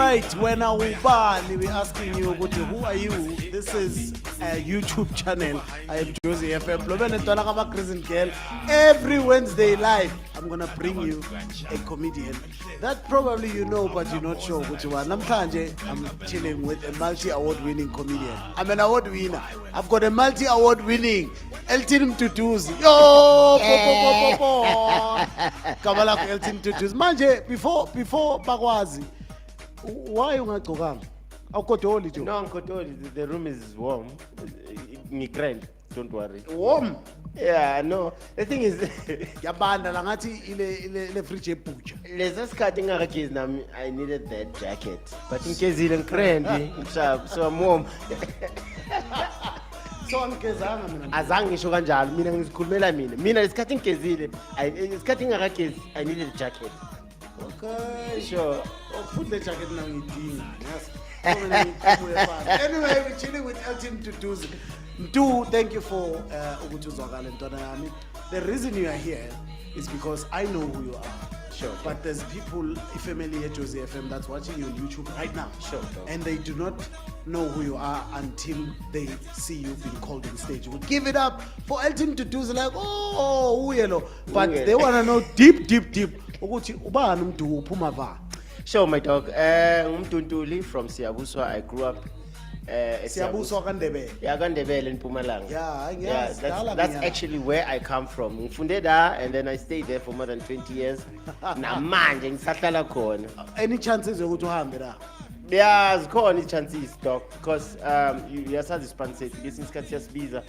right, when I we're asking you, who are you? This is a YouTube channel. I am Josie FM. Girl. Every Wednesday live, I'm gonna bring you a comedian that probably you know, but you're not sure which one. I'm chilling with a multi-award winning comedian. I'm an award winner. I've got a multi-award winning Elton Mduduzi. Yo, Kabala Elton Mduduzi. Manje, before Bagwazi, why you not going? No, Nkotoli, the room is warm. Don't worry. Warm? Yeah, no. The thing is, Yabanda langati ile fridge epucha. let's cutting our case now. I needed that jacket, but in case it's cranky, so I'm warm. So angezanga mina. Azange ngisho kanjalo mina ngizikhulumela mina isikhathi ngigezile isikhathi ngakagezi I needed a jacket. Okay, Sure. Put the jacket now in yes. Anyway, we're chilling with Elton Mduduzi. Mdu, thank you for ukutuzwakala ntwana yami. The reason you are here is because I know who you are. Sure. But there's people, family at Josie FM that's watching you on YouTube right now. Sure. And they do not know who you are until they see you being called on stage. We give it up for Elton Mduduzi, like, oh, who yellow. But they want to know deep. Ukuthi ubani uMdu uphuma va. Sure, my dog. Ngumtuntuli from Siyabuswa. I grew up Siyabuswa kaNdebele. Yeah, kaNdebele in Mpumalanga. Yeah, that's actually where I come from. Ngifunde da and then I stayed there for more than 20 years. Namanje ngisahlala khona. Any chances yokuthi uhambe la? Yeah, zikhona chances dog because uyasazi ispanseti ngesinye isikhathi siyasibiza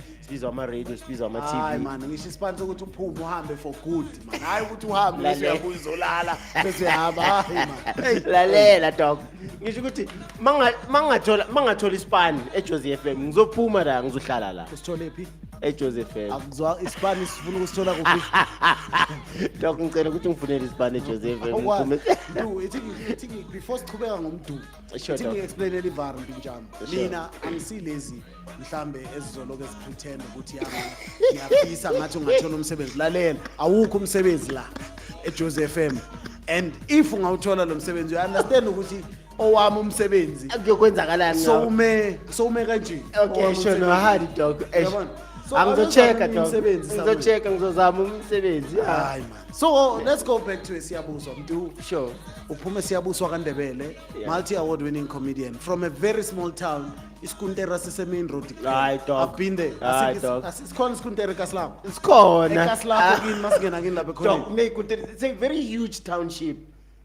ama-radio sibiza ama-TV. Hayi man, ngisho ispanse ukuthi uphume uhambe for good man. Hayi ukuthi uhambe bese uyabuya uzolala bese uyahamba. Hayi man. Lalela dog. Ngisho ukuthi mangathola ispan eJosie FM ngizophuma la ngizohlala la. Usithole phi? eJosie FM. Akuzwa ispan sifuna ukusithola kuphi? Dog ngicela ukuthi ngifunele ispan eJosie FM. Do ithi before siqhubeka ngomdu. Sure, Ithi dog. ngi-explain elivara mbinjani. Sure. Mina angisilezi mhlambe ezizoloku ezipretend ukuthi ngiyafisa ngathi ungathola umsebenzi. Lalela, awukho umsebenzi la eJosie FM. And if ungawuthola lo msebenzi, you understand ukuthi owami umsebenzi Akuyokwenzakalani ngawo. so ume kanje. Okay, sure, no hard dog. So Angizochecka dog. umsebenzi Ngizochecka ngizozama umsebenzi. Hayi man. So let's go back to Siyabuswa Mdu. Sure. Uphume Siyabuswa kaNdebele, Yeah. multi-award winning comedian from a very small town. Iskuntera sise main road. Hayi, dog. I've been there. Hayi, dog. Asikhona Iskuntera eKaslako. Sikhona. eKaslako kini masingena kini lapha Dog, khona. it's a very huge township.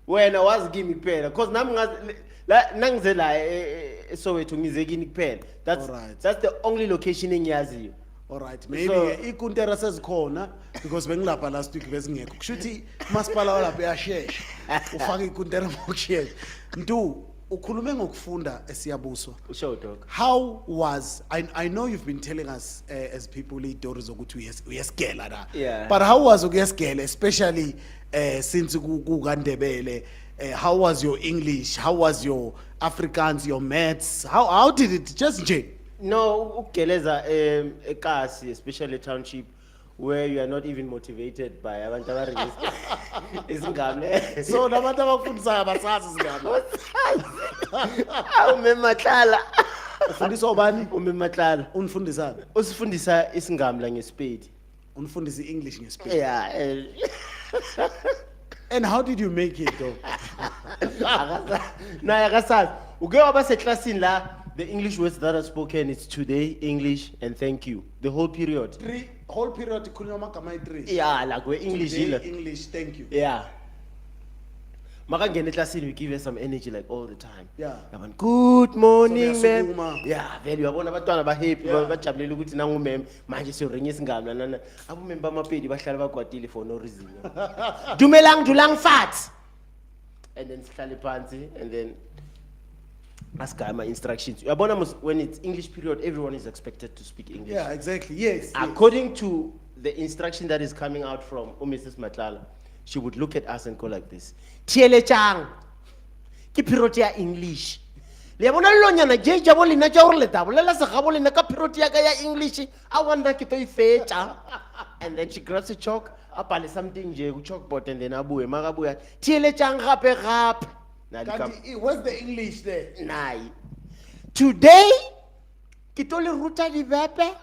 When I was giving kuphela because nami nangize la eSoweto ngize kini kuphela. Alright. That's the only location engiyaziyo. All right. Maybe So- ikuntera sezikhona because bengilapha last week bezingekho. Kushuthi masipala walapha yashesha. Ufaka ikuntera ngokushesha. Mdu ukhulume ngokufunda eSiyabuswa. Sure, dog. How was I know you've been telling us as people iDoris zokuthi uyesgela la. Yeah. But how was ukuyesgela especially since kuKaNdebele? How was your English? How was your Afrikaans, your maths? How did it just nje? No, ugeleza eKasi, especially township where you are not even motivated by abantu abaregister. Isingane. So nabantu abafundisayo abasazi singaba. Awumemahlala. Ufundisa ubani? Umemahlala. Unifundisana? Usifundisa isingamla ngesipedi. Unifundisa English ngespeed. Yeah. And how did you make it though? No, akasazi. Uke waba seclassini la the English words that are spoken it's today, English and thank you. The whole period. Whole period kukhulunywa amagama ayi-3. Yeah, like we English Today, ile. English, thank you. Yeah. Makangena eklasini we give her some energy like all the time. Yeah. Yabona, good morning So ma'am. uyasukuma. Yeah, vele uyabona abantwana ba happy Yeah. bajabulela ukuthi nangu ma'am manje siyoringa isingamla nana. Abo ma'am bamapedi bahlala bagwadile for no reason. Dulang fat. And then sihlale phansi and then ask my instructions. Uyabona when it's English period everyone is expected to speak English. Yeah, exactly. Yes. According to the instruction that is coming out from Mrs. Matlala, she would look at us and go like this. Tiele chang. Ki period ya English. Le bona lonyana je jabo lena tja gore letabo le la se gabo lena ka period ya ka ya English. I wonder ke to ifetsa. And then she grabs a chalk, apale something je ku chalkboard and then abuye makabuya. Tiele chang gape. Kanti, what's the English there? Nayi. Today, kitoli ruta di verbe,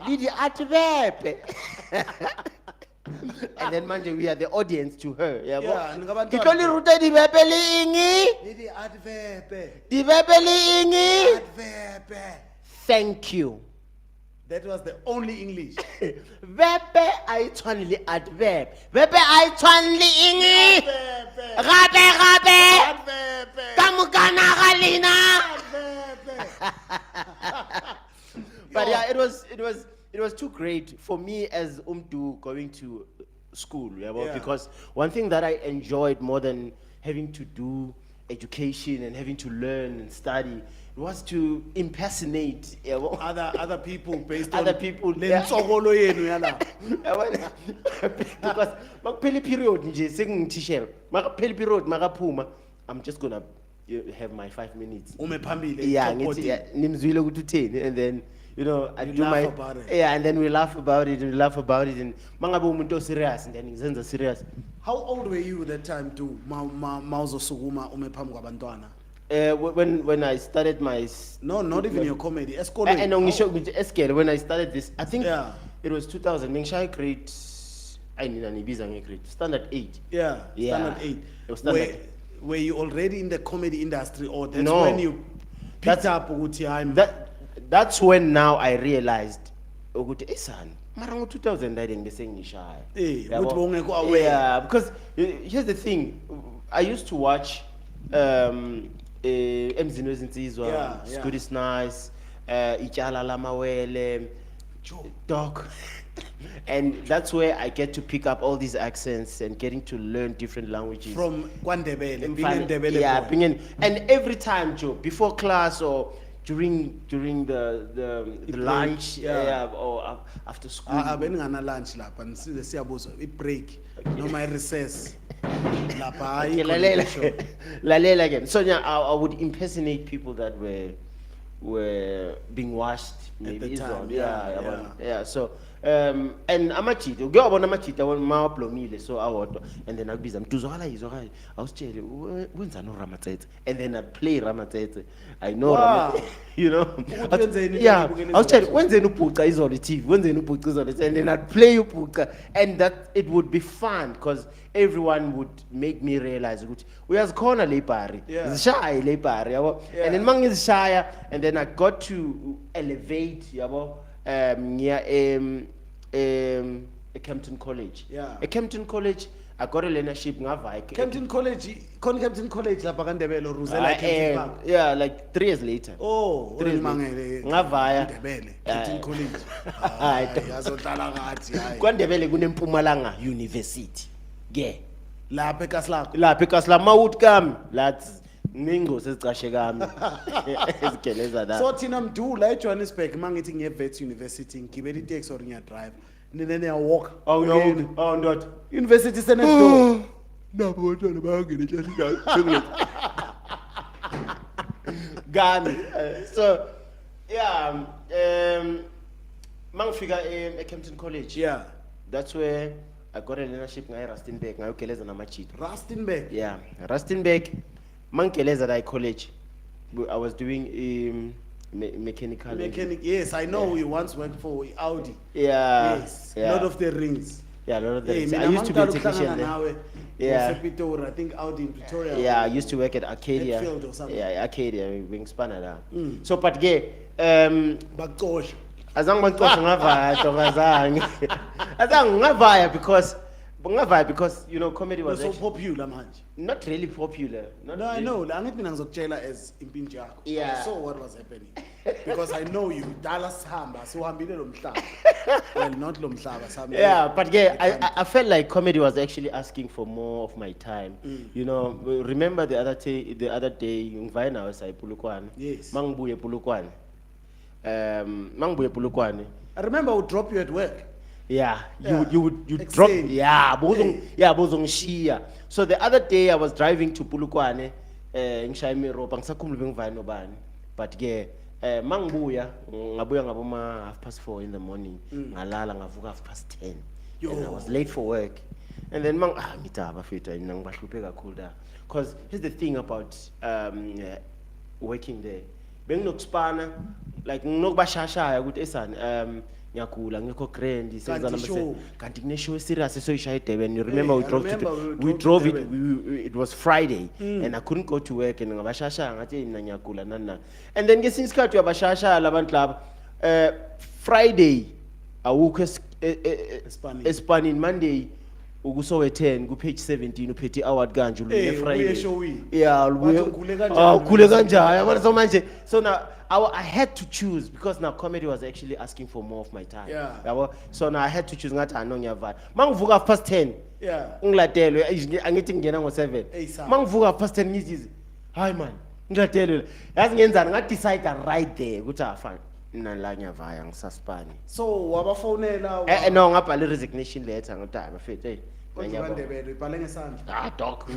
di adverb. And then manje we are the audience to her. Yeah, ngabantwana. Kitoli ruta di verbe li ingi. Di adverb. Di verbe li ingi. Adverb. Thank you. That was the only English. Verbe I li adverb. Verbe I li ingi. Adverb. Gabe. Adverb. Kamukana galina. Adverb. But yeah, it was too great for me as Umdu going to school, Yeah. because one thing that I enjoyed more than having to do education and having to learn and study was to impersonate Other people based Other on people, le yeah. ntsokolo yenu yala. Because makuphela period nje sengithishela makuphela period makaphuma I'm just gonna have my 5 minutes. Ume phambili. Yeah, top ngithi body. nimzwile ukuthi utheni, and then I You do laugh my about it. yeah, and then we laugh about it and mangabe umuntu serious and then ngizenza serious. How old were you that time too? Mawuzosukuma ume phambi kwabantwana. When I started my No, not even your comedy. Esikolweni. and ngisho ngithi eskele when I started this, I think Yeah. it was 2000 ngishaya grade nibiza ngegrade standard 8. Yeah, Yeah. standard 8. It was standard Were you already in the comedy industry, or that's No. when you picked up ukuthi I'm That's when now I realized ukuthi son mara ngo 2000 bese ngishaya. ukuthi bowungekho aware. Yeah, because here's the thing, I used to watch Emzini Wezinsizwa, Yeah, Good is Nice, Itshala Lamawele, Doc. And that's where I get to pick up all these accents and getting to learn different languages. From KwaNdebele, being Mfana- in Ndebele. yeah, boy. and every time, Joe, before class or during the lunch, yeah. or after school. Beningana lunch lapha nisize siyabuzwa i-break noma i-recess lapha Okay, ayikho. lalela again. So yeah, I would impersonate people that were being watched maybe the is time, on. yeah. Yeah. So and amachita ukuyabona amachita mawablomile so awodwa, and then akubiza mtuzwakala izwakala awusitshele wenzani uRamatsetse, and then I play Ramatsetse. I know Wow. you know. wenzeni Yeah, ibukeni awusitshele wenzeni ubhuqa izolo TV, wenzeni ubhuqa izolo, and then I'd play ubhuqa, and that it would be fun because everyone would make me realize ukuthi uyazikhona le ibhari, Yeah. zishaya le ibhari yabo. Yeah. And then mangizishaya, and then I got to elevate yabo near Campton College. Yeah. At Campton College I got a learnership ngavaya. Campton College lapha kaNdebele or Rosella Campton Park. Yeah, like 3 years later. Oh, Ngavaya. Ndebele, Campton College. Hayi, yazohlala ngathi hayi. KwaNdebele kuneMpumalanga University. Yeah. Lapha eKaslako. Lapha eKaslako mawuthi kami lathi ningozi ezicashe kami ezigeleza la. So thina Mdu la eJohannesburg mangithi ngiye Wits University ngigibela itaxi or ngiyadrive. Nene walk. Oh no. Oh ndoda. University senedoor. Nabo bantwana bayangena ehlala Gami. So yeah, mangifika eCampton College. Yeah. That's where I got a leadership ngaye Rustenburg ngayogeleza namachito. Rustenburg. Yeah, Rustenburg mangigeleza la college. I was doing mechanical. Mechanic. Yes, I know you once worked for Audi. Yeah. Yes. Yeah. Lord of the Rings. Yeah, Lord of the Hey, Rings. I used to be a mina technician there. nawe. Yeah. I think Audi in Pretoria. Yeah, I used to work at Arcadia. Hetfield or something. Yeah, Arcadia, being spanner there. So, but ke, Bakosha. azange bangixoshe ngavaya ntombazane. Azange ngavaya because you know comedy was So actually popular manje. not really popular. Not No, I really. know. Angithi mina ngizokutshela as impinji yakho. Yeah. I saw what was happening. Because I know you. Dala sihamba siwahambile lo mhlaba. Well, not lo mhlaba sihambile. Yeah, but yeah, I felt like comedy was actually asking for more of my time. You know, remember the other day, ngivaya nawe sayiPulukwane. Yes. Mangibuye ePulukwane. Mangibuye ePulukwane. I remember I would drop you at work. Yeah, Yeah. you drop. Explain. Yeah, Hey. bozongishiya. So the other day I was driving to Pulukwane, ngishaya iMeropa, ngisakhumbula bengivaya nobani. But ke mangibuya ngaboma 4:30 in the morning, ngalala ngavuka 10:30. Yo. And I was late for work. And then mang ngitaba fethu mina ngibahluphe kakhulu da. Because here's the thing about working there. Benginokuspana like nginokubashashaya ukuthi esani ngiyagula ngikho grand senzana mase kanti kune show serious esoyishaya eDurban. You remember we drove it it was Friday and I couldn't go to work and ngabashashaya ngathi mina ngiyagula nana. And then ngesinye isikhathi uyabashashaya labantu laba Friday awukho Espanini Monday ukusowe 10 ku page 17 uphethe award kanje uluye Friday. Yeah, khule kanjani yabona so manje so now I had to choose because now comedy was actually asking for more of my time. Yeah. So now I had to choose ngathi no ngiyavala. Mangivuka past 10. Yeah. Ungiladelwe angithi ngena ngo7. Mangivuka past 10 ngithi hayi man ngiladelwe. Yazi ngenzani nga decide right there ukuthi afana nala ngiyavaya ngisaspani. So wabafonela no ngabhala resignation letter ngotaba bafethu hey. Ibhale ngesandla. Doc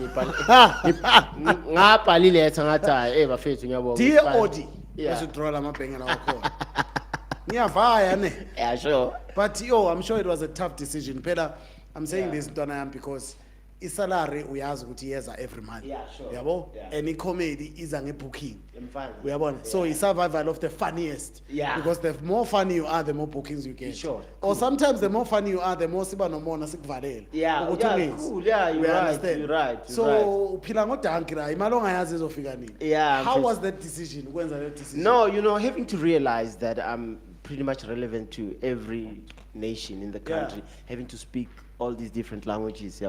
ngabhala iletha ngathi bafethu ngiyabonga. Dear Odi, withdraw amabhengela wakho. Ngiyavaya ne. Yeah, sure. But I'm sure it was a tough decision. Phela I'm saying this ntwana yami because isalary uyazi ukuthi yeza every month. Yeah, sure. Yabo? And comedy iza ngebooking. Uyabona? So it's survival of the funniest. Yeah. Because the more funny you are, the more bookings you get. Sure. Or sometimes the more funny you are, the more siba nomona sikuvalela. Yeah. Cool. Yeah, you're right. So uphila ngodanki la imali ongayazi izofika nini. Yeah. How was that decision? Ukwenza that decision? No, having to realize that I'm pretty much relevant to every nation in the country, having to speak all these different languages.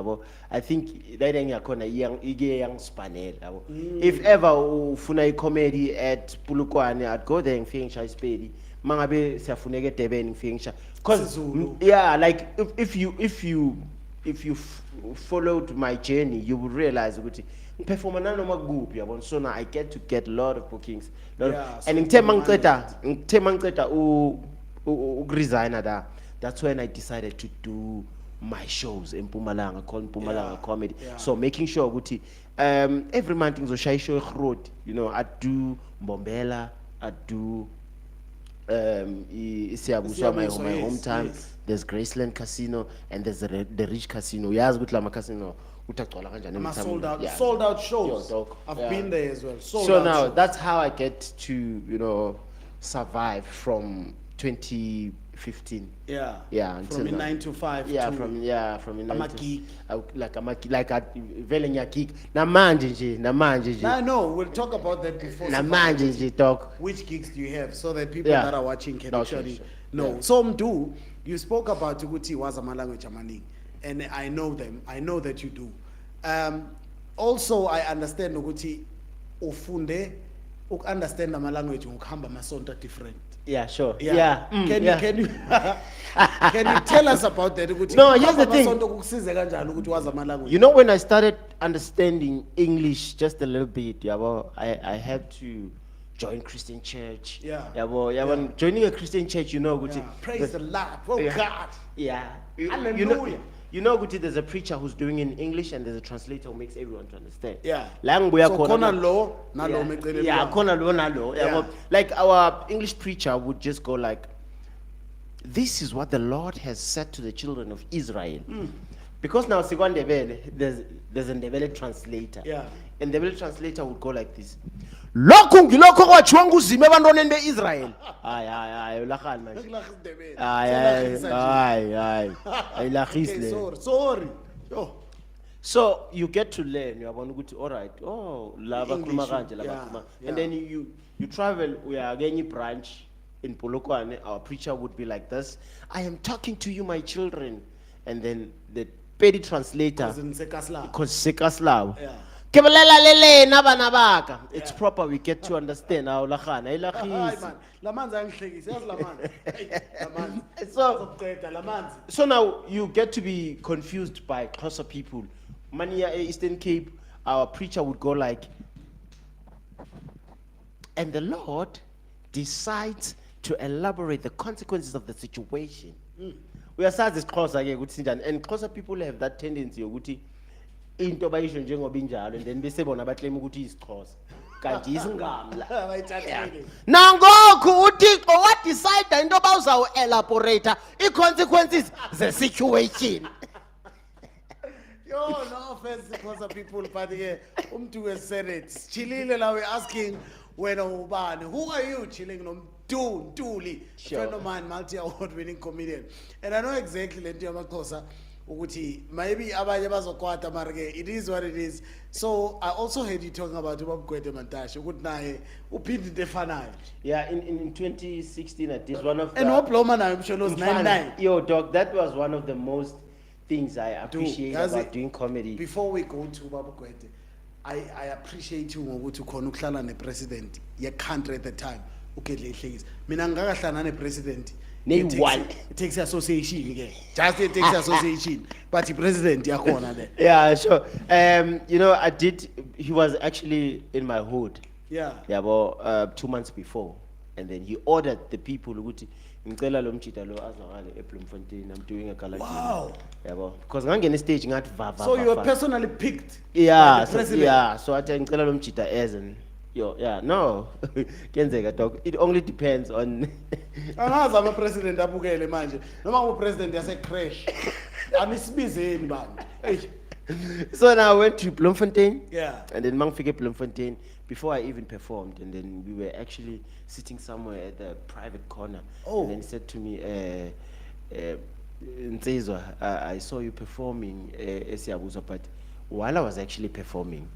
I think that young Spanish. If ever ufuna comedy at Pulukwane, I'd go there and finish Spedi. Mangabe siyafuneka eDurban ngifika. Because like if you followed my journey, you would realize ukuthi perform nanoma kuphi yabona. So now I get a lot of bookings. And ngithe mangiceda resign da. That's when I decided to do my shows in Mpumalanga, called Mpumalanga Comedy. So making sure ukuthi every month ngizoshaya show eGroot, I do Mbombela, I do Isiabuso, my hometown. Yes. There's Graceland Casino and there's the Rich Casino. Yazi ukuthi lama casino utagcwala kanjani sold out shows. I've been there as well. So now that's how I get to survive from 2015. Yeah. Until from 9 to 5. Yeah, to from 9 I'm a to geek. Like a vele ngiyageek. Namanje nje. No, we'll talk about that before. Namanje nje talk. Which gigs do you have so that people that are watching can actually know? Yeah. So Mdu, you spoke about ukuthi was ama language amaningi, and I know them. I know that you do. Also I understand ukuthi ufunde understand ama language ngokuhamba amasonto different. Yeah, sure. Yeah. Can you can you tell us about that? No, here's the thing. When I started understanding English just a little bit, I had to join Christian church. Joining a Christian church, praise the Lord. Oh God. Yeah. Hallelujah. There's a preacher who's doing in English and there's a translator who makes everyone to understand. Yeah. Like our English preacher would just go like, this is what the Lord has said to the children of Israel. Because now there's a Ndebele translator. Yeah. And the Ndebele translator would go like this. Lokhu ngilokho kwachiwa nguzime abantwaneni beIsrael. Ulakhani manje. Ayilakhisle. Sorry. So you get to learn. You want to go to all right. Lava khuluma kanje lava khuluma. And then you travel. We are getting a branch in Polokwane. Our preacher would be like this. I am talking to you, my children. And then the petty translator. Sekaslav. Yeah. It's proper. We get to understand. So now you get to be confused by closer people. Mania Eastern Cape, our preacher would go like, and the Lord decides to elaborate the consequences of the situation. We are sad this closer and closer people have that tendency into bayisho njengoba injalo and then bese bona baclaim ukuthi isixhosa kanti isingamla nangokho uThixo wa decide into bawuzawu elaborate I consequences the situation. Yo, no offense because of people, but yeah, to a Senate. Chilling, we're asking, when ubani, who are you chilling? Ntuli, Sure. friend of mine, multi-award winning comedian. And I know exactly lento yamaXhosa ukuthi maybe abanye bazokwata mara ke it is what it is. So I also heard you talking about uBabgwede Mantashe ukuthi naye uphinde into efanayo. Yeah, in 2016, I did one of And Obloma naye umsho los Mfana, 99. Yo, dog, that was one of the most things I appreciate Yazi, about doing comedy. Before we go to Babugwede, I appreciate you ngokuthi ukhona ukuhlala nepresident ye-country at the time uGedle Hlekisa. Mina ngakahlala nepresident Ne-one. taxi association ke. Just a taxi association, but president yakhona there. Yeah, sure. You know, he was actually in my hood. Yeah. Yeah, about 2 months before. And then he ordered the people ukuthi ngicela lo mjida lo azwakale eBloemfontein. I'm doing a gala. Wow. Yeah, because ngangena stage ngathi va. So you were personally picked Yeah, by the so, president. yeah. So athi ngicela lo mjida as and yeah, no. Kenzeka dog. It only depends on Angazi ama-president abukele manje noma ngu-president yase-crash anisibizeni bantu. Hey. So now I went to Bloemfontein. Yeah. And then mangifike Bloemfontein before I even performed, and then we were actually sitting somewhere at the private corner. Oh. And then he said to me, Nsizwa, I saw you performing eSiyabuswa, but while I was actually performing,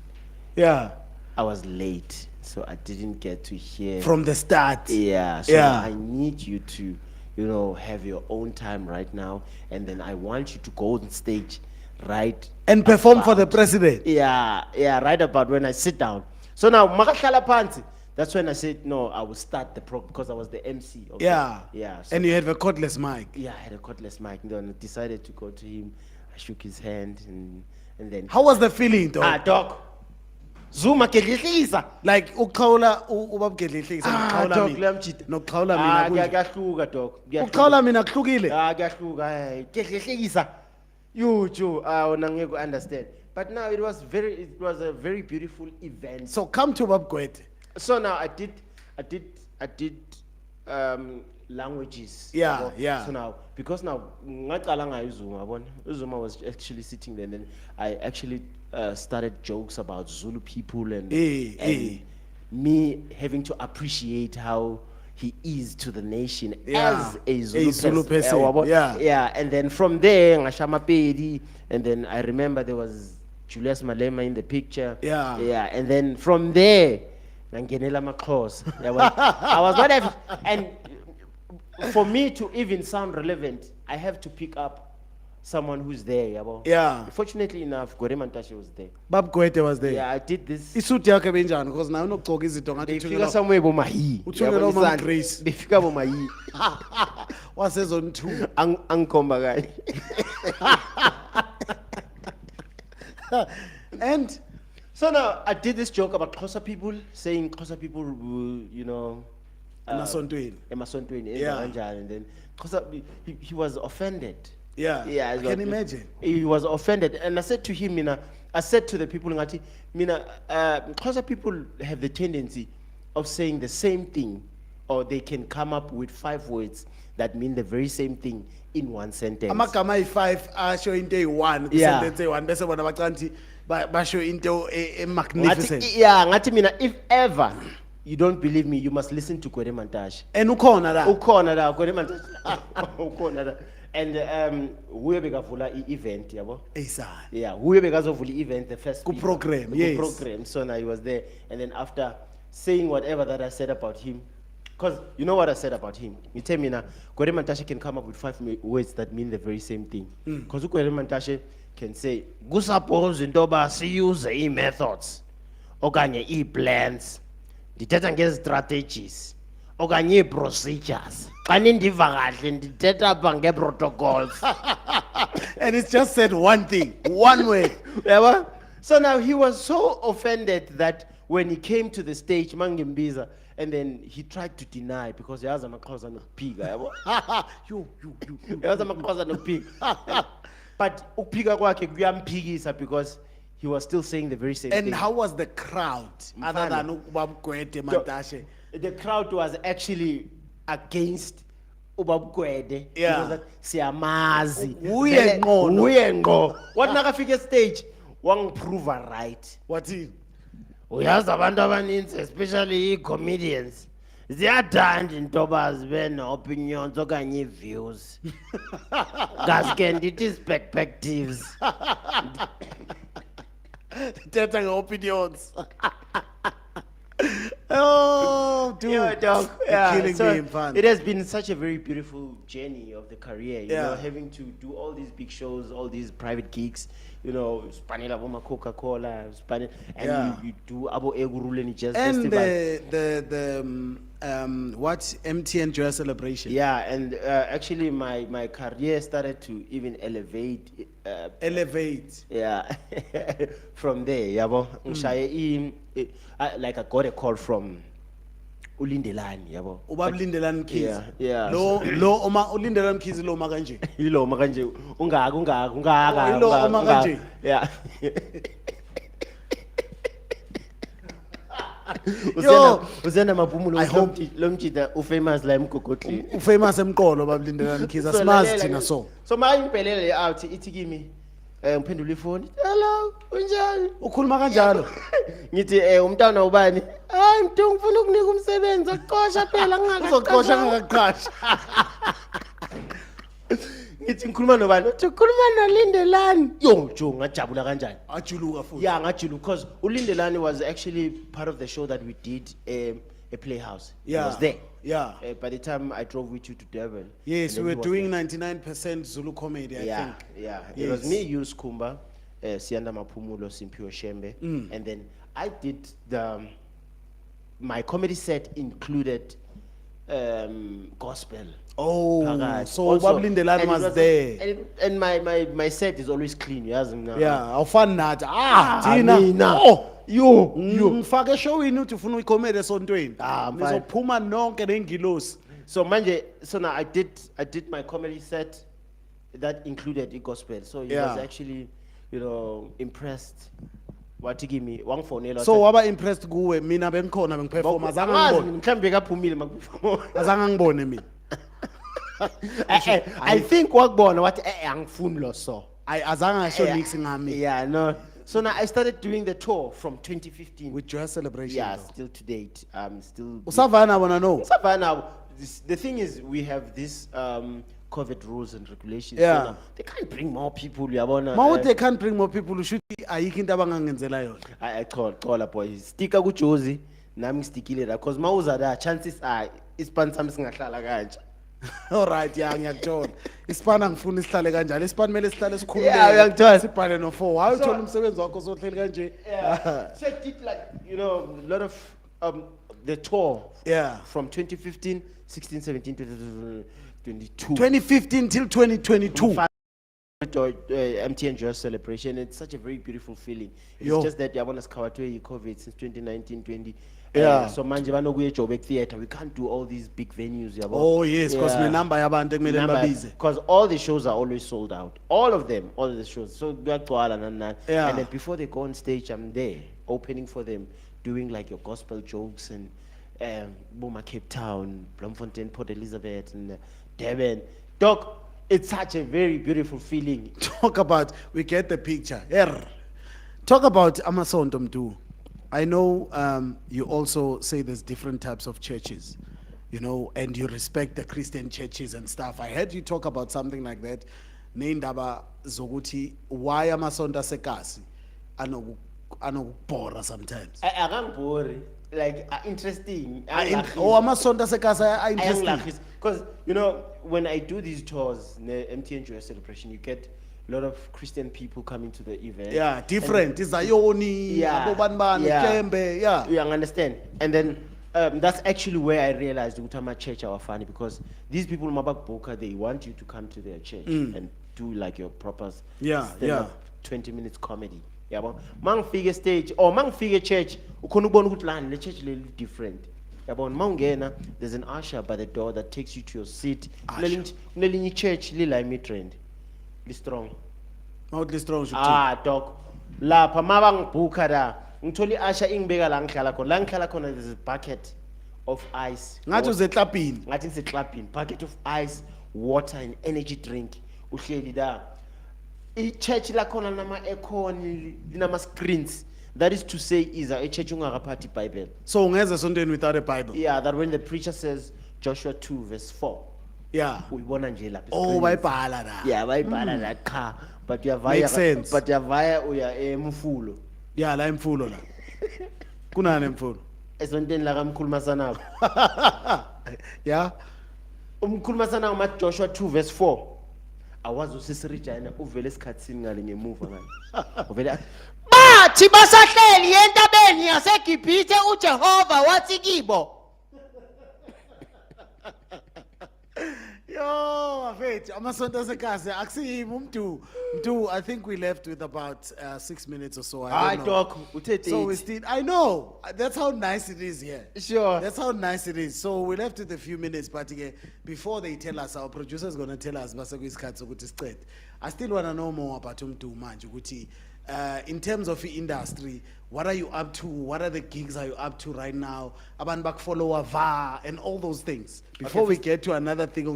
Yeah. I was late, so I didn't get to hear. From the start. Yeah, so Yeah. I need you to, you know, have your own time right now, and then I want you to go on stage, right? And perform for the about- president. Yeah, right about when I sit down. So now, makahlala phansi, that's when I said, no, I will start the program because I was the MC. Of Yeah. Yeah. So And you have a cordless mic. yeah, I had a cordless mic. Then I decided to go to him. I shook his hand, and then. How was the feeling though? Doc. Zuma kedlihlisa. Like uqhawula uBabgedle Hlekisa nokuqhawula Doc, mina. liyamjida. Nokuqhawula mina kunje. Kuyahluka, Doc. Uqhawula mina kuhlukile. Kuyahluka. Kedlihlisa. You, Joe, wona ngeke understand. But now it was a very beautiful event. So come to Babgwede. So now I did languages. Yeah, yabo. yeah. So now because now ngaqala ngayo uZuma yabona. uZuma was actually sitting there, and then I actually started jokes about Zulu people and me having to appreciate how he is to the nation Yeah, as a Zulu, person, yabo. yeah. Yeah, and then from there ngashama pedi, and then I remember there was Julius Malema in the picture. Yeah. Yeah, and then from there nangenela amaXhosa. Yabo. I was not having, and for me to even sound relevant, I have to pick up someone who's there. Yabo. Yeah. Fortunately enough, Gwede Mantashe was there. Babgwede was there. Yeah, I did this. Isuit yakhe benjani because nayo nokugcoka izinto ngathi Befika somewhere bomahi. Uthungela uMam Grace. Befika bomahi. wasezone 2. Angikhomba kanye. And So now I did this joke about Xhosa people, saying Xhosa people will, you know, emasontweni. emasontweni, Yeah. kanjani, and then Xhosa, he was offended. Yeah. Yeah, I can imagine. He was offended, and I said to him, Mina, I said to the people, Ngati, Mina, Xhosa people have the tendency of saying the same thing, or they can come up with 5 words that mean the very same thing in one sentence. Amagama ayi-5 asho into eyi-1 Yeah. kusentence eyi-1 bese bona bacanthi basho into Ngati, magnificent. yeah, Ngati, Mina, if ever you don't believe me, you must listen to Gwede Mantashe. And ukhona la. Ukhona la Gwede Mantashe. Ukhona la. And huye bekavula i-event yabo. Eyisana. Yeah, huye bekazovula i-event the first Ku speaker. program, Ku yes. program. So now he was there, and then after saying whatever that I said about him, because you know what I said about him. You tell me now, Gwede Mantashe can come up with 5 words that mean the very same thing. Because Gwede Mantashe can say, "Kusuppose intoba siyuse i-methods, okanye i-plans, ndithetha ngezi-strategies, okanye ii-procedures. Xa nindiva kahle ndithetha apha ngee-protocols." And it's just said one thing, one word. Yabo? So now he was so offended that when he came to the stage, Mangimbiza, and then he tried to deny because he has a maXhosa nokuphika, yabo? You. He has a maXhosa nokuphika. But ukuphika kwakhe kuyamphikisa because he was still saying the very same thing. And how was the crowd other than Babgwede Mantashe? The crowd was actually against ubabugwede Yeah. because that siyamazi Uye Vele, ngqo. uye ngqo wathi nakafika stage wangiprova right Wathini? uyazi abantu abaninzi especially i-comedians ziyathanda intoba zibe ne-opinions okanye ii-views ngaske ndithi is-perspectives Thetha nge-opinions. Oh, dude. Yeah, dog. You're Yeah. killing So me in fun. it has been such a very beautiful journey of the career, you know, Yeah. having to do all these big shows, all these private gigs, you know, Spanela Boma Coca-Cola, and Yeah. you do Abo Eguruleni Jazz And Festival. what MTN Joy Celebration? Yeah, and actually my career started to even elevate. Elevate. Yeah, from there, yabo. Like I got a call from Ulindelani, yabo. Ubab Lindelani Kids. Yeah, yeah. Lo oma Ulindelani Kids lo makanje. Yilo makanje ungaga Oh, yilo uma kanje. yeah. Yo, Usena maphumulo I hope- lomjida ufamous la emgogotli. Ufamous emqolo Ubab Lindelani Kids. Asimazi thina so. So manje ngiphelele out ithi kimi ngiphendula ifoni. Hello, unjani? Ukhuluma kanjalo. Ngithi umntana ubani? Hayi mntu ngifuna ukunika umsebenzi aqosha phela Uzokosha ngingaqasha. ngakaqasha. Ngithi ngikhuluma nobani? Uthi ukhuluma noLindelani. Yo, jo ngajabula kanjani? Ajuluka futhi. Yeah, ngajulu because Ulindelani was actually part of the show that we did a playhouse. He Yeah. was there. Yeah. By the time I drove with you to Durban. Yes, and we then were he was doing there. 99% Zulu comedy, I Yeah, think. yeah. Yes. It was me, Yus Kumba, Sianda Mapumulo, Simpio Shembe, Mm. and then I did my comedy set included gospel. Oh, phakathi. so Also- Ubab Lindelani and it was there. And my set is always clean, yazi mina. Yeah, awufani nathi. Thina. mina. Oh, Yo, mfake showini uthi ufuna uyicomedy esontweni. Ah, mfana. Nizophuma nonke nengilosi. So manje, so now I did my comedy set that included gospel. So he Yeah. was actually, impressed. What give me one phone? So waba impressed kuwe mina bengikhona bengiperform azange ngibone. mhlambe kaphumile makuperform. Azange ngibone mina. I think wakubona wathi angifuni lo so. Azange ngisho nix ngami Yeah, no. So now I started doing the tour from 2015. with Joy Celebration. Yeah, though. still to date. Still. Usavana bona no. Savannah, the thing is, we have this COVID rules and regulations. Yeah. So now they can't bring more people. Yabona. Mawuthi they can't bring more people ushuthi ayikho into abangangenzela yona. I call boy. Stika ku Jozi, nami ngistikile la because mawuza da chances are ispan sami singahlala kanje. All right, yeah, ngiyakuthola. Isipana ngifuna isihlale kanjalo. Isipana kumele sihlale sikhululeke. Yeah, uyangithola. Sibhale no 4. Hayi So- uthola umsebenzi wakho sohleli kanje. Yeah. So I did like a lot of the tour. Yeah. From 2015, 16, 17 to 2022. 2015 till 2022. MTN Joy Celebration. It's such a very beautiful feeling. It's Yo. just that Yabona Skawatwe COVID since 2019, 20. Yeah. So manje banokuye Joburg Theatre. We can't do all these big venues. Yabo. Oh yes, because me number yabantu ekumele babize. Because all the shows are always sold out. All of them, all the shows. So kuyagcwala nani. Yeah. And then before they go on stage, I'm there opening for them, doing like your gospel jokes and Boma Cape Town, Bloemfontein, Port Elizabeth, and Durban. Doc, it's such a very beautiful feeling. Talk about, we get the picture. Yeah. Talk about Amasonto Mdu. I know you also say there's different types of churches, and you respect the Christian churches and stuff. I heard you talk about something like that. Neindaba zoguti, why Amasonto sekasi? Anokubora sometimes. I can't bore. Like interesting. Oh, Amasonto sekasi are interesting. Because when I do these tours, the MTN Joy Celebration, you get a lot of Christian people coming to the event. Yeah, different. Izayoni, abobanibani, Kembe, yeah. You understand? And then that's actually where I realized Utama Church are funny because these people Mabak Boka, they want you to come to their church and do like your proper stand-up 20 minutes comedy. Yeah, but mang figure stage or mang figure church, ukonubon utlan, the church little different. Yeah, but mangena, there's an usher by the door that takes you to your seat. Nelinyi church lila trend. Be strong. Mawuthi strong should Doc. Lapha mabang buka da. Ngitholi asha ingibeka la ngihlala khona. La ngihlala khona there's a bucket of ice. Ngathi uzeklapini. Ngathi ngiseklapini, bucket of ice, water and energy drink. Uhleli da. I-church lakhona nama-aircon, linama-screens. That is to say, is a church ungakaphathi iBhayibheli. So ungeza esontweni without a Bible. Yeah, that when the preacher says Joshua 2 verse 4. Yeah. Uyibona nje lapha. Oh, bayibhala la. Yeah, bayibhala la cha. But you Makes sense. But you via uya eMfulo. Yeah, la imfulo la. Kunani imfulo? Esontweni la kaMkhulumasana. Yeah. Umkhulumasana ma Joshua 2 verse 4. Awazi usisirijana uvele esikhatsini ngale ngemuva ngale. Uvele bathi basahleli entabeni yaseGibhithe uJehova wathi kibo. Yo, wait, amasonto asekase akusiyimi umdu. I think we left with about 6 minutes or so. I don't know. Doc, uthe So we still, I know, that's how nice it is here. Sure. That's how nice it is. So we left with a few minutes, but again, before they tell us, our producer is going to tell us, I still want to know more about umdu manje ukuthi in terms of the industry, what are you up to? What are the gigs are you up to right now? Abantu bakfollowa va and all those things. Before we get to another thing,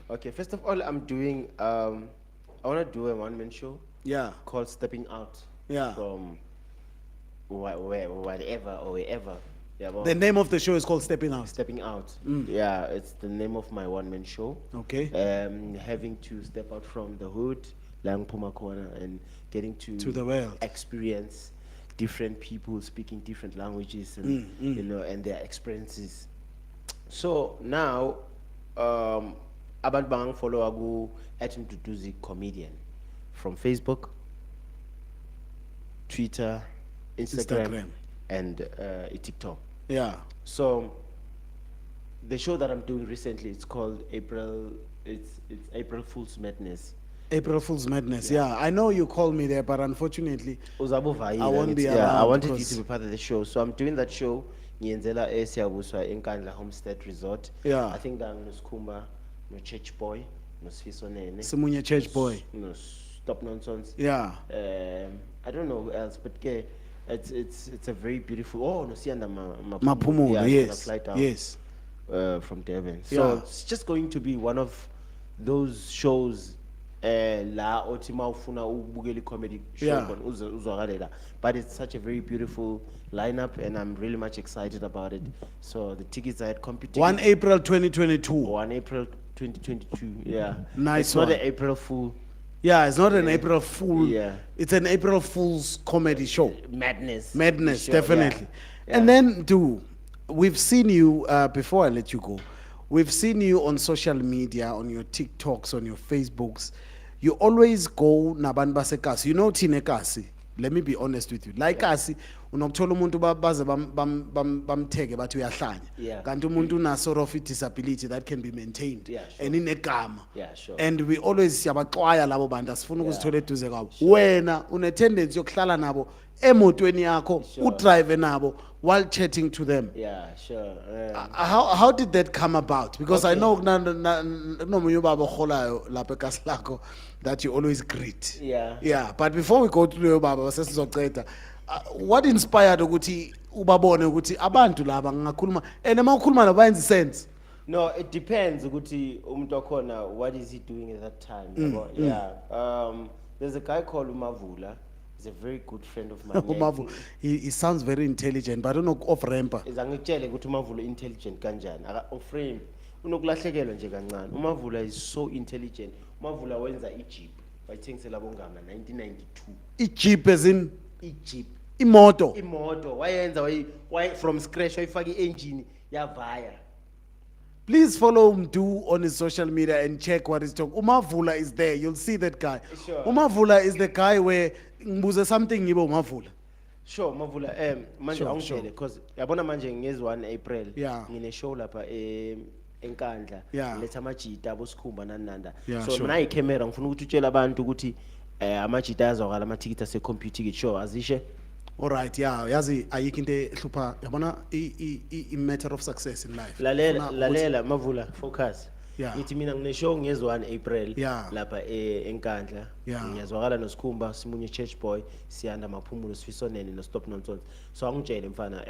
Okay, first of all, I'm doing I want to do a one-man show. Yeah. Called Stepping Out. Yeah. From whatever or wherever. Yeah. The name of the show is called Stepping Out. Stepping Out. Yeah, it's the name of my one-man show. Okay. Having to step out from the hood, Lang Pumakona, and getting to the world, experience different people speaking different languages and you know, and their experiences. So now abantu bang follow agu Elton Mduduzi comedian from Facebook, Twitter, Instagram. And TikTok. Yeah. So the show that I'm doing recently, it's called April Fool's Madness. April Fool's Madness. Yeah. I know you called me there, but unfortunately, I won't be around. Yeah, I wanted you to be part of the show. So I'm doing that show. Ngiyenzela eSiyabuswa eNkandla Homestead Resort. Yeah. I think I'm Skumba, no Church Boy, no Sifiso Nene. Simunye Church Boy. No Stop Nonsense. Yeah. I don't know who else, but it's a very beautiful. Oh, no, Sianda Mapumu. Yeah, Yes. Fly down, Yes. from Devon. So Yeah. it's just going to be one of those shows. La otima ufuna ubukeli comedy show, Yeah. uzwakalela. But it's such a very beautiful lineup, and I'm really much excited about it. So the tickets are at CompuTicket. 1 April 2022. 1 April 2022. Yeah. Nice It's one. not an April Fool. Yeah, it's not an April Fool. Yeah. It's an April Fool's comedy show. Madness. Madness, Sure, definitely. yeah. And then, we've seen you, before I let you go, we've seen you on social media, on your TikToks, on your Facebooks. You always go nabantu basekasi. You know thina ekasi. Let me be honest with you. Like kasi, unokuthola umuntu baze bamtheke bathi uyahlanya. Yeah. Kanti umuntu una sort of a disability that can be maintained. Yeah, sure. And inegama. Yeah, sure. And we always siyabaxwaya labo bantu asifuna ukuzithola eduze kwabo. Wena une tendency yokuhlala nabo emotweni yakho, udrive nabo while chatting to them. Yeah, sure. How did that come about? Because I know nomunye ubaba oholayo lapha ekasi lakho that you always greet. Yeah. Yeah, but before we go to leyo baba sesizoceda, what inspired ukuthi ubabone ukuthi abantu laba ngakhuluma and emakhuluma nabo bayenza sense? No, it depends ukuthi umuntu wakhona what is he doing at that time. Yeah. There's a guy called Umavula. He's a very good friend of mine. Umavu, he sounds very intelligent, but I don't know off ramper. Izangitshele ukuthi Umavula intelligent kanjani. Oframe unokulahlekelwa nje kancane. Umavula is so intelligent. Umavula wenza iJeep. Wayithengisela bongama 1992. iJeep as in iJeep. imoto. Imoto wayenza why from scratch wayifaka iengine yavaya. Please follow Mdu on his social media and check what he's talking. Umavula is there. You'll see that guy. Sure. Umavula is the guy where ngibuze something ngibo Umavula. Sure, Mavula. Manje awungitshele because yabona manje ngezi 1 April. Yeah. Ngine show lapha eNkandla. Yeah. Letha amajita abosikhumba nananda. Yeah, So sure. mina icamera ngifuna ukuthi utshela abantu ukuthi amajita azwakala ama-ticket ase-CompuTicket show azishe. All right, yeah. Yazi ayikho into ehlupha yabona I matter of success in life. Lalela Mavula, focus. Yeah. Ngithi mina ngine show ngezi 1 April Yeah. lapha eNkandla. Yeah. Ngiyazwakala noSikhumba, Simunye Church Boy, Siyanda Maphumulo, Sifiso Nene no Stop Nonsense. So angitshele mfana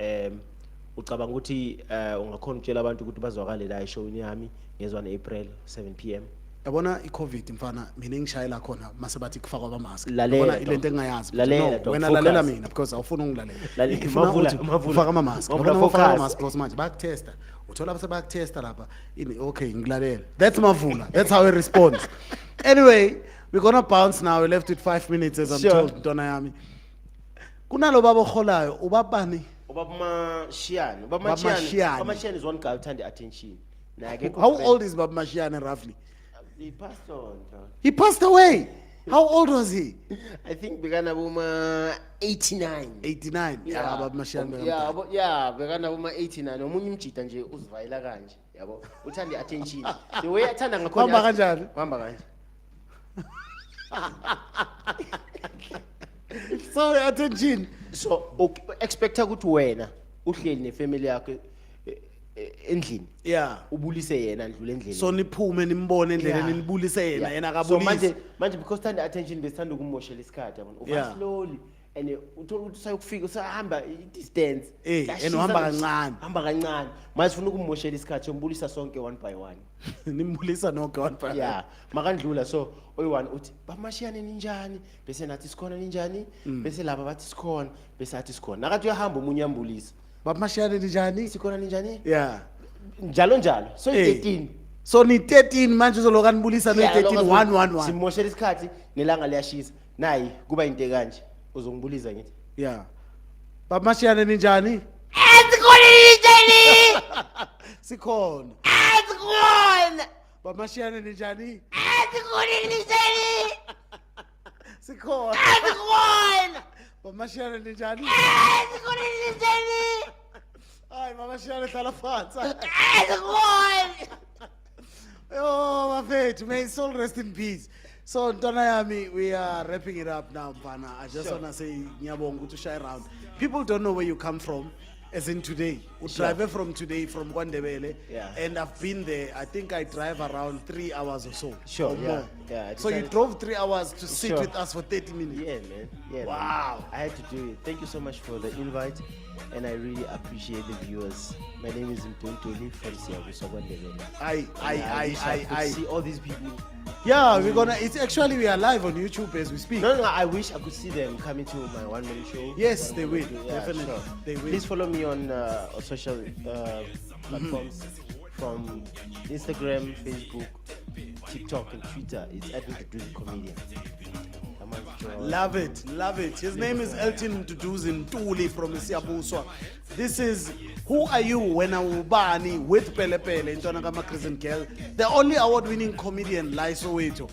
ucabanga ukuthi ungakhona ukutshela abantu ukuthi bazwakale la eshowini yami ngezwa April 7 p.m. yabona i-COVID mfana mina ngishayela khona mase bathi kufakwa ama-mask Lalela, yabona dog. ilento engingayazi Lalela, no dog, wena focus. lalela mina because awufuni ungilalela Ngifuna Mavula, ukuthi mavula. ufake ama-mask Mavula, yabona ufaka focus. ama-mask because manje bayakutesta uthola bese bayakutesta lapha ini okay ngilalela that's Mavula that's how he responds anyway we're gonna bounce now we're left with 5 minutes as I'm Sure. told ntwana yami kunalo baba oholayo ubabani Ubaba Mashiyane Mashiyane. is one guy uthanda attention naye akekho how friend. old is Baba Mashiyane roughly He passed on, dog. he passed away how old was he I think bekana buma 89 89 yeah Baba Mashiyane bekana buma 89 omunye umjita nje uzivayela kanje yabo uthanda attention the way athanda ngakhona Uhamba kanjani? uhamba kanje sorry attention so expecta ukuthi wena uhleli nefamily yakho endlini yeah ubulise yena ndlule endlini so niphume nimbone endleleni Yeah. nibulise yena Yeah. yena So akabulise manje because thanda attention besithanda ukumoshela isikhathi yabona uba Yeah. slowly and uthola ukuthi usayokufika usahamba distance and uhamba kancane. hamba kancane manje ufuna ukumoshela isikhathi yombulisa sonke one by one nimbulisa nonke one by one. yeah makandlula so oyi-one uthi bamashiyane ninjani bese nathi sikhona ninjani bese laba bathi sikhona bese athi sikhona nakathi uyahamba omunye uyambulisa Baba Mashiyane njani sikhona ninjani yeah njalo njalo so Hey. 13 so ni 13 manje uzoloka nibulisa no 13 111 simoshela isikhathi nelanga liyashisa nayi kuba into kanje uzongibulisa ngithi yeah Baba Mashiyane ninjani sikhona Baba Mashiyane ninjani sikhona Baba Mashiyane ninjani hayi Baba Mashiyane hlala phansi oh mafethu may his soul rest in peace so ntwana yami we are wrapping it up now mfana I just Sure. wanna say ngiyabonga ukuthi ushaye around people don't know where you come from as in today we Sure. drive from today from KwaNdebele Yeah. and I've been there I think I drive around 3 hours or so Sure, or yeah, more. yeah, I so you decided- drove 3 hours to sit Sure. with us for 30 minutes yeah man yeah Wow. man. I had to do it. Thank you so much for the invite and I really appreciate the viewers. My name is Mduduzi from Siyabuso KwaNdebele. I See all these people. yeah we're gonna it's actually we are live on YouTube as we speak No, I wish I could see them coming to my one-man show. Yes, What they I'm will. gonna do. Definitely. Sure. They will. Please follow me on social platforms from Instagram, Facebook, TikTok, and Twitter. It's Elton Mduduzi Comedian. Come on, Joe. Love it. His name is Elton Mduduzi Ntuli from Siyabuso. This is Who Are You When Ubani with Pelepele Ntwana kama Crescent Girl. The only award-winning comedian la Soweto.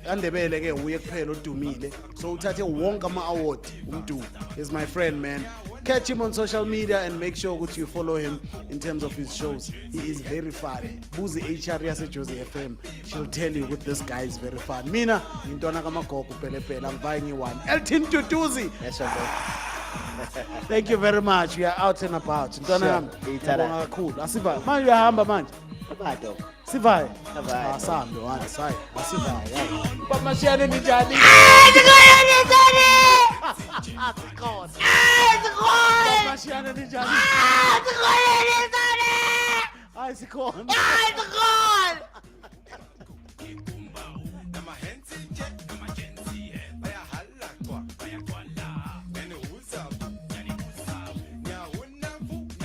Andebele ke uye kuphela odumile. So uthathe wonke ama-award umdu. He's my friend man. Catch him on social media and make sure that you follow him in terms of his shows. He is very funny. Buzi HR yase Josie FM. She'll tell you that this guy is very fun. Mina, Ntwana kama Goku Pelepele. I'm buying you one. Elton Mduduzi. That's right, bro. Thank you very much. We are out and about. Ntwana Sure. yami. Itada. Ngibonga kakhulu. Asiva. Manje uyahamba manje. Bye, dog. Sivaye. Bye. Asambe wani sayi. Asivaye. Baba Mashiyane ninjani? Baba Mashiyane ninjani? Hayi sikhona.